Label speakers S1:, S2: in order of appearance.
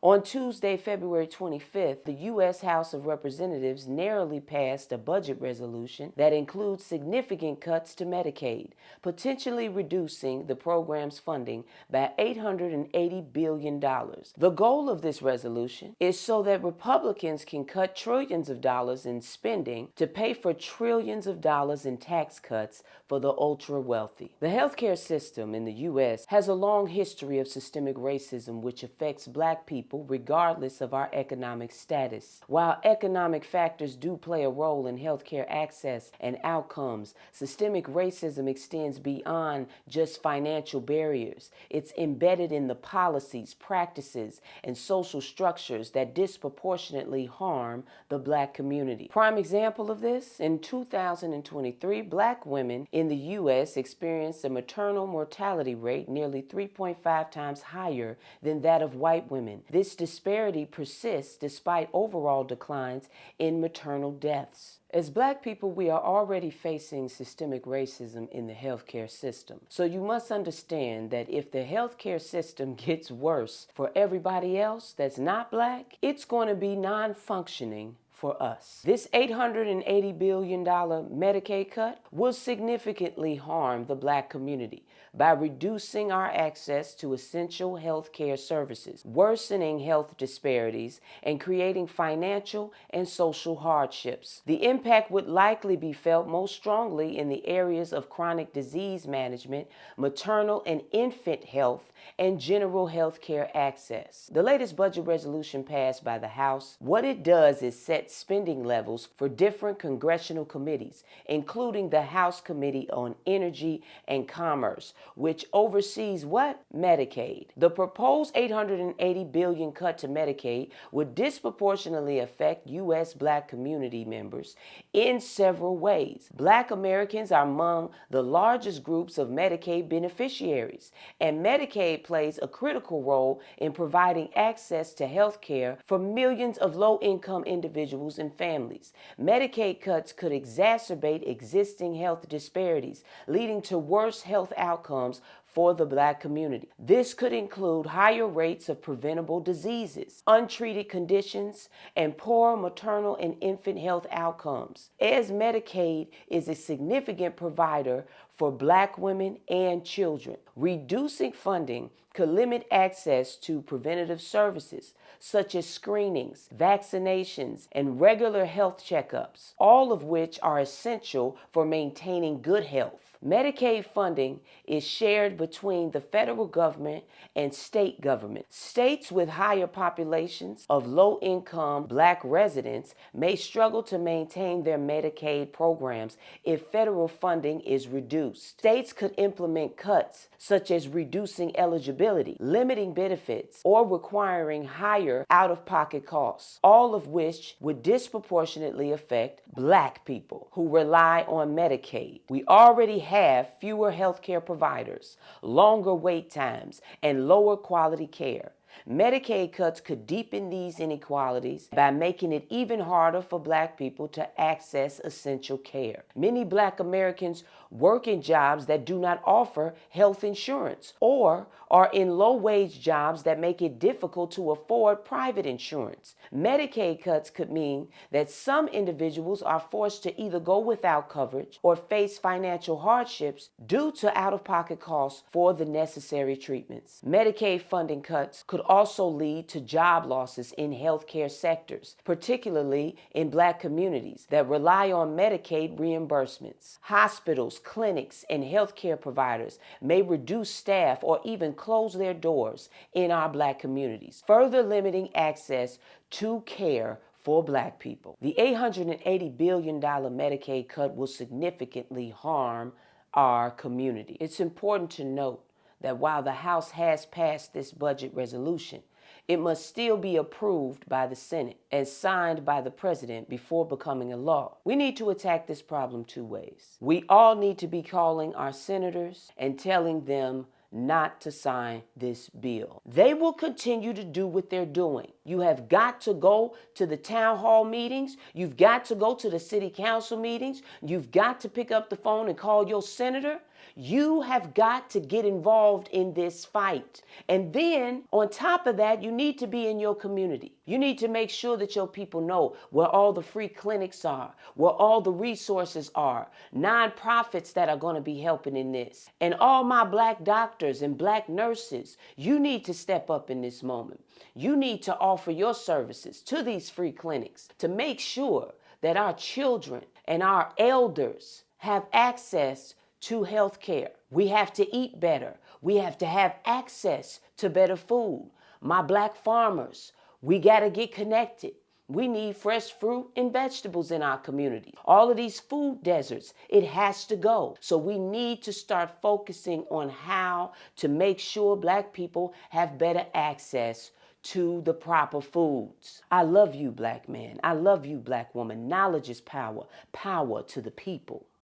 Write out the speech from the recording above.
S1: On Tuesday, February 25th, the U.S. House of Representatives narrowly passed a budget resolution that includes significant cuts to Medicaid, potentially reducing the program's funding by $880 billion. The goal of this resolution is so that Republicans can cut trillions of dollars in spending to pay for trillions of dollars in tax cuts for the ultra-wealthy. The healthcare system in the U.S. has a long history of systemic racism which affects Black people regardless of our economic status. While economic factors do play a role in healthcare access and outcomes, systemic racism extends beyond just financial barriers. It's embedded in the policies, practices, and social structures that disproportionately harm the Black community. Prime example of this, in 2023, Black women in the U.S. experienced a maternal mortality rate nearly 3.5 times higher than that of white women. This disparity persists despite overall declines in maternal deaths. As Black people, we are already facing systemic racism in the healthcare system. So you must understand that if the healthcare system gets worse for everybody else that's not Black, it's going to be non-functioning for us. This $880 billion Medicaid cut will significantly harm the Black community by reducing our access to essential health care services, worsening health disparities, and creating financial and social hardships. The impact would likely be felt most strongly in the areas of chronic disease management, maternal and infant health, and general health care access. The latest budget resolution passed by the House, what it does is set spending levels for different congressional committees, including the House Committee on Energy and Commerce, which oversees what? Medicaid. The proposed $880 billion cut to Medicaid would disproportionately affect U.S. Black community members in several ways. Black Americans are among the largest groups of Medicaid beneficiaries, and Medicaid plays a critical role in providing access to health care for millions of low-income individuals and families. Medicaid cuts could exacerbate existing health disparities, leading to worse health outcomes for the Black community. This could include higher rates of preventable diseases, untreated conditions, and poor maternal and infant health outcomes, as Medicaid is a significant provider for Black women and children. Reducing funding could limit access to preventative services such as screenings, vaccinations, and regular health checkups, all of which are essential for maintaining good health. Medicaid funding is shared between the federal government and state government. States with higher populations of low-income Black residents may struggle to maintain their Medicaid programs if federal funding is reduced. States could implement cuts such as reducing eligibility, limiting benefits, or requiring higher out-of-pocket costs, all of which would disproportionately affect Black people who rely on Medicaid. We already have fewer healthcare providers, longer wait times, and lower quality care. Medicaid cuts could deepen these inequalities by making it even harder for Black people to access essential care. Many Black Americans work in jobs that do not offer health insurance or are in low-wage jobs that make it difficult to afford private insurance. Medicaid cuts could mean that some individuals are forced to either go without coverage or face financial hardships due to out-of-pocket costs for the necessary treatments. Medicaid funding cuts could also lead to job losses in healthcare sectors, particularly in Black communities that rely on Medicaid reimbursements. Hospitals, clinics, and healthcare providers may reduce staff or even close their doors in our Black communities, further limiting access to care for Black people. The $880 billion Medicaid cut will significantly harm our community. It's important to note that while the House has passed this budget resolution, it must still be approved by the Senate and signed by the President before becoming a law. We need to attack this problem two ways. We all need to be calling our senators and telling them not to sign this bill. They will continue to do what they're doing. You have got to go to the town hall meetings. You've got to go to the city council meetings. You've got to pick up the phone and call your senator You have got to get involved in this fight. And then on top of that, you need to be in your community. You need to make sure that your people know where all the free clinics are, where all the resources are, nonprofits that are going to be helping in this. And all my black doctors and black nurses, you need to step up in this moment. You need to offer your services to these free clinics to make sure that our children and our elders have access to health care. We have to eat better. We have to have access to better food. My black farmers, we got to get connected. We need fresh fruit and vegetables in our community. All of these food deserts, it has to go. So we need to start focusing on how to make sure black people have better access to the proper foods. I love you, black man. I love you, black woman. Knowledge is power. Power to the people.